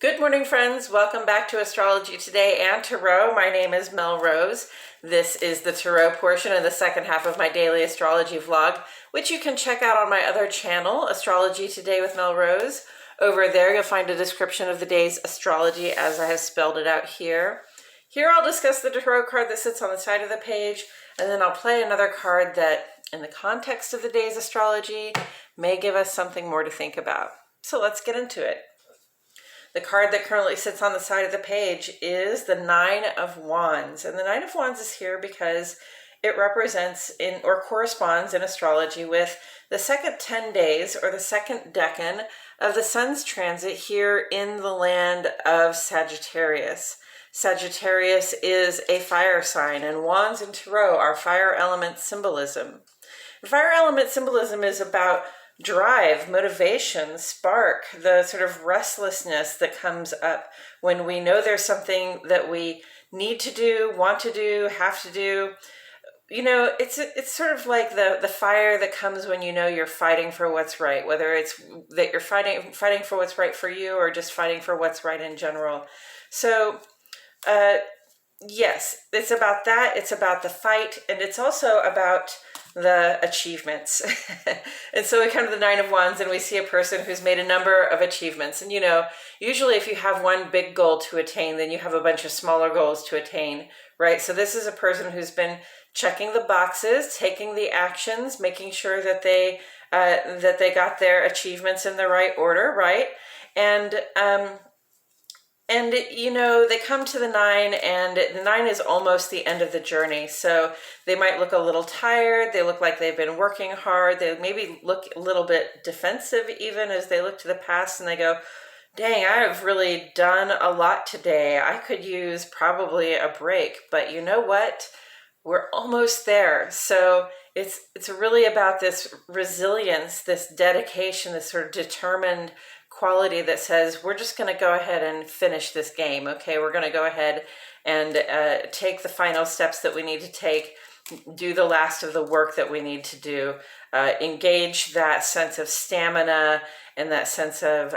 Good morning, friends. Welcome back to Astrology Today and Tarot. My name is Mel Rose. This is the Tarot portion and the second half of my daily astrology vlog, which you can check out on my other channel, Astrology Today with Mel Rose. Over there, you'll find a description of the day's astrology as I have spelled it out here. Here, I'll discuss the tarot card that sits on the side of the page, and then I'll play another card that, in the context of the day's astrology, may give us something more to think about. So let's get into it. The card that currently sits on the side of the page is the Nine of Wands. And the Nine of Wands is here because it represents or corresponds in astrology with the second 10 days or the second decan of the sun's transit here in the land of Sagittarius. Sagittarius is a fire sign, and wands and tarot are fire element symbolism. Fire element symbolism is about drive, motivation, spark, the sort of restlessness that comes up when we know there's something that we need to do, want to do, have to do. You know, it's sort of like the fire that comes when you know you're fighting for what's right, whether it's that you're fighting for what's right for you or just fighting for what's right in general. So, yes, it's about that. It's about the fight, and it's also about the achievements. And so we come to the Nine of Wands and we see a person who's made a number of achievements. And, you know, usually if you have one big goal to attain, then you have a bunch of smaller goals to attain, right? So this is a person who's been checking the boxes, taking the actions, making sure that they got their achievements in the right order, right? And you know, they come to the nine, and the nine is almost the end of the journey. So they might look a little tired. They look like they've been working hard. They maybe look a little bit defensive even as they look to the past and they go, dang, I've really done a lot today. I could use probably a break, but you know what? We're almost there. So it's really about this resilience, this dedication, this sort of determined quality that says, we're just going to go ahead and finish this game. Okay, we're going to go ahead and take the final steps that we need to take, do the last of the work that we need to do, engage that sense of stamina and that sense of,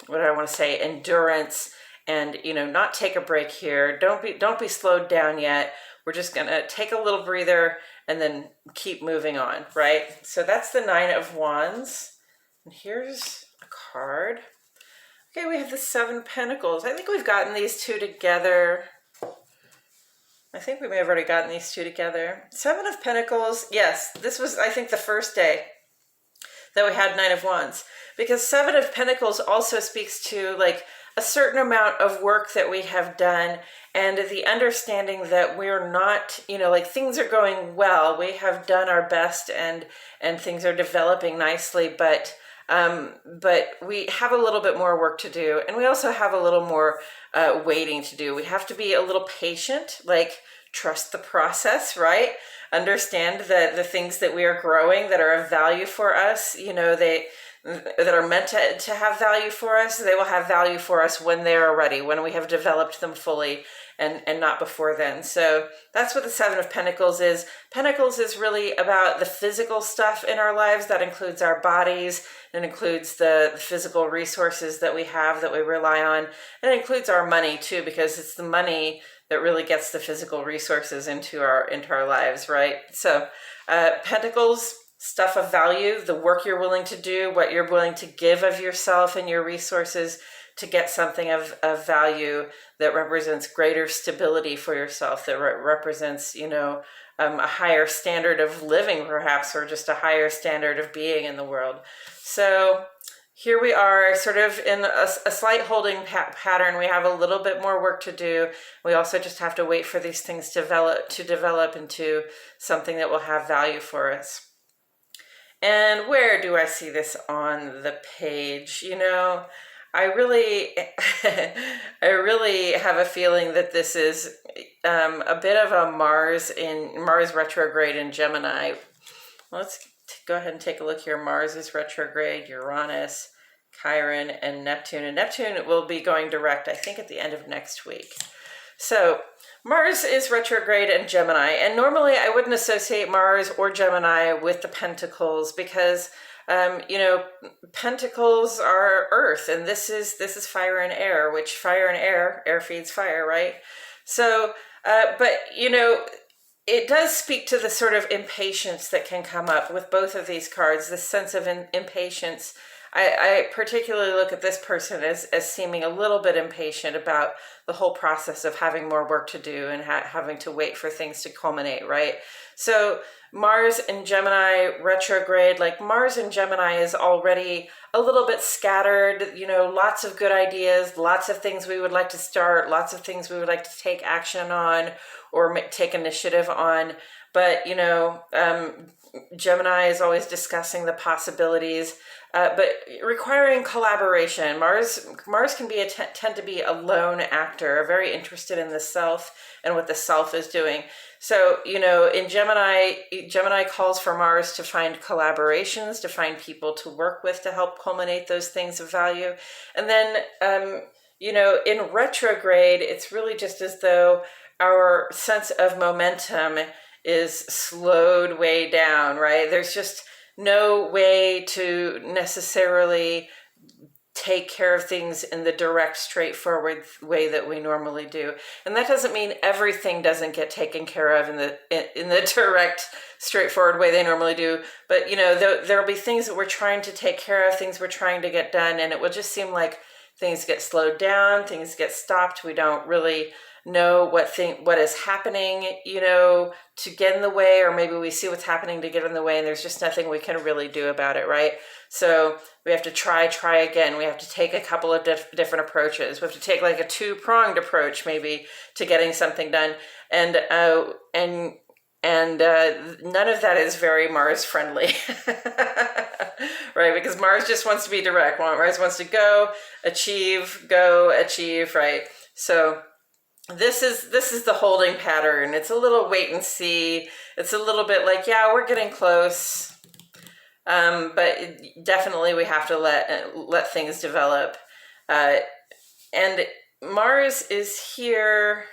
what do I want to say, endurance, and, you know, not take a break here. Don't be slowed down yet. We're just going to take a little breather and then keep moving on, right? So that's the Nine of Wands. And here's a card. Okay, we have the Seven of Pentacles. I think we've gotten these two together. I think we may have already gotten these two together. Seven of Pentacles, yes, this was, I think, the first day that we had Nine of Wands. Because Seven of Pentacles also speaks to, like, a certain amount of work that we have done and the understanding that we're not, you know, like, things are going well. We have done our best and things are developing nicely, but we have a little bit more work to do, and we also have a little more waiting to do. We have to be a little patient, like, trust the process, right? Understand that the things that we are growing that are of value for us, you know, that are meant to have value for us, they will have value for us when they are ready, when we have developed them fully, and not before then. So that's what the Seven of Pentacles is. Pentacles is really about the physical stuff in our lives. That includes our bodies, it includes the physical resources that we have that we rely on, and it includes our money too, because it's the money that really gets the physical resources into our lives, right? So Pentacles, stuff of value, the work you're willing to do, what you're willing to give of yourself and your resources to get something of value that represents greater stability for yourself, that represents, you know, a higher standard of living perhaps, or just a higher standard of being in the world. So here we are sort of in a slight holding pattern. We have a little bit more work to do. We also just have to wait for these things to develop into something that will have value for us. And where do I see this on the page? You know, I really have a feeling that this is a bit of a Mars retrograde in Gemini. Let's go ahead and take a look here. Mars is retrograde, Uranus, Chiron, and Neptune. And Neptune will be going direct, I think, at the end of next week. So Mars is retrograde in Gemini, and normally I wouldn't associate Mars or Gemini with the Pentacles because You know, pentacles are earth, and this is fire and air, which fire and air feeds fire, right? So, but you know, it does speak to the sort of impatience that can come up with both of these cards, this sense of impatience. I particularly look at this person as seeming a little bit impatient about the whole process of having more work to do and having to wait for things to culminate, right? So Mars in Gemini retrograde, like Mars in Gemini is already a little bit scattered, you know, lots of good ideas, lots of things we would like to start, lots of things we would like to take action on or take initiative on. But, you know, Gemini is always discussing the possibilities, but requiring collaboration. Mars can be tend to be a lone actor, very interested in the self and what the self is doing. So, you know, in Gemini calls for Mars to find collaborations, to find people to work with to help culminate those things of value. And then, you know, in retrograde, it's really just as though our sense of momentum is slowed way down, right? There's just no way to necessarily take care of things in the direct, straightforward way that we normally do. And that doesn't mean everything doesn't get taken care of in the direct, straightforward way they normally do. But, you know, there'll be things that we're trying to take care of, things we're trying to get done, and it will just seem like things get slowed down, things get stopped. We don't really know what is happening, you know, to get in the way, or maybe we see what's happening to get in the way, and there's just nothing we can really do about it, right? So we have to try again. We have to take a couple of different approaches. We have to take like a two-pronged approach maybe to getting something done, and none of that is very Mars friendly, right? Because Mars just wants to be direct. Mars wants to go achieve, right? So this is the holding pattern. It's a little wait and see. It's a little bit like, yeah, we're getting close, but definitely we have to let things develop. And Mars is here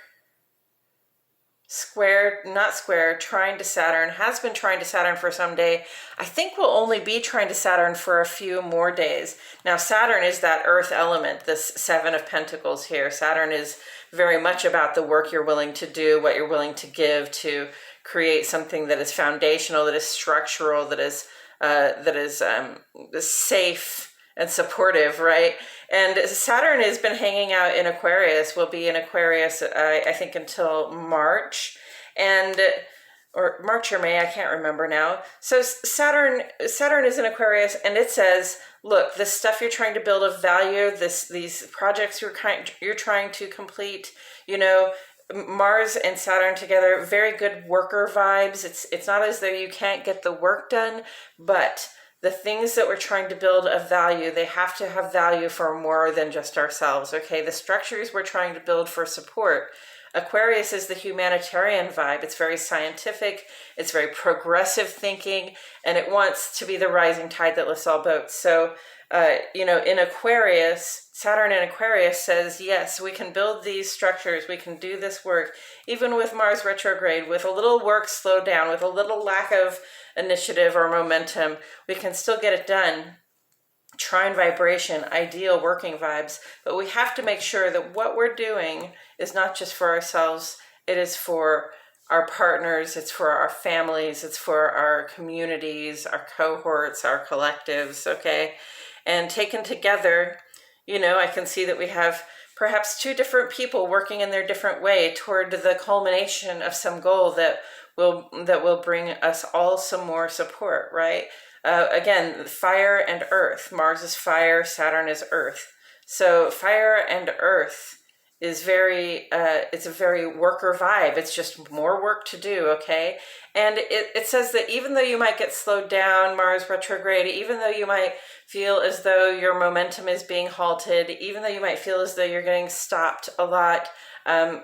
trying to Saturn, has been trying to Saturn for some day. I think we'll only be trying to Saturn for a few more days. Now, Saturn is that earth element, this Seven of Pentacles here. Saturn is very much about the work you're willing to do, what you're willing to give to create something that is foundational, that is structural, that is safe and supportive, right? And Saturn has been hanging out in Aquarius, will be in Aquarius, I think, until March, or March or May, I can't remember now. So Saturn is in Aquarius, and it says, look, this stuff you're trying to build of value, these projects you're trying to complete, you know, Mars and Saturn together, very good worker vibes. It's not as though you can't get the work done, but the things that we're trying to build of value, they have to have value for more than just ourselves, okay? The structures we're trying to build for support. Aquarius is the humanitarian vibe. It's very scientific, it's very progressive thinking, and it wants to be the rising tide that lifts all boats. So, you know, in Aquarius, Saturn in Aquarius says, yes, we can build these structures, we can do this work, even with Mars retrograde, with a little work slowed down, with a little lack of initiative or momentum, we can still get it done. Trine vibration, ideal working vibes, but we have to make sure that what we're doing is not just for ourselves, it is for our partners, it's for our families, it's for our communities, our cohorts, our collectives, okay? And taken together, you know, I can see that we have perhaps two different people working in their different way toward the culmination of some goal that will bring us all some more support, right? Again, fire and earth. Mars is fire, Saturn is earth. So fire and earth is it's a very worker vibe. It's just more work to do, okay? And it says that even though you might get slowed down, Mars retrograde, even though you might feel as though your momentum is being halted, even though you might feel as though you're getting stopped a lot,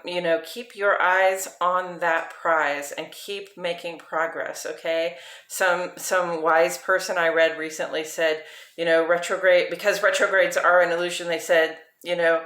you know, keep your eyes on that prize and keep making progress, okay? Some wise person I read recently said, you know, because retrogrades are an illusion, they said, you know,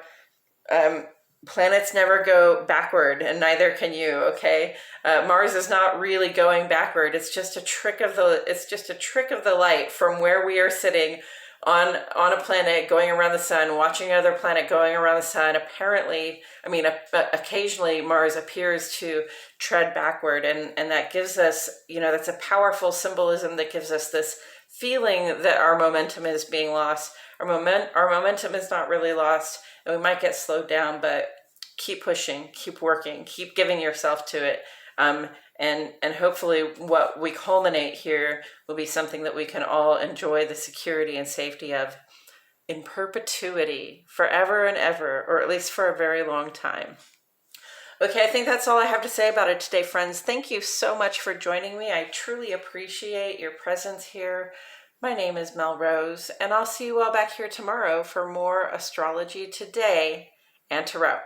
planets never go backward, and neither can you. Okay, Mars is not really going backward. It's just a trick of the. It's just a trick of the light from where we are sitting on a planet going around the sun, watching another planet going around the sun. Apparently, I mean, occasionally Mars appears to tread backward, and that gives us, that's a powerful symbolism that gives us this feeling that our momentum is being lost. Our momentum is not really lost, and we might get slowed down, but keep pushing, keep working, keep giving yourself to it. And hopefully what we culminate here will be something that we can all enjoy the security and safety of in perpetuity, forever and ever, or at least for a very long time. Okay, I think that's all I have to say about it today, friends. Thank you so much for joining me. I truly appreciate your presence here. My name is Mel Rose, and I'll see you all back here tomorrow for more Astrology Today and Tarot.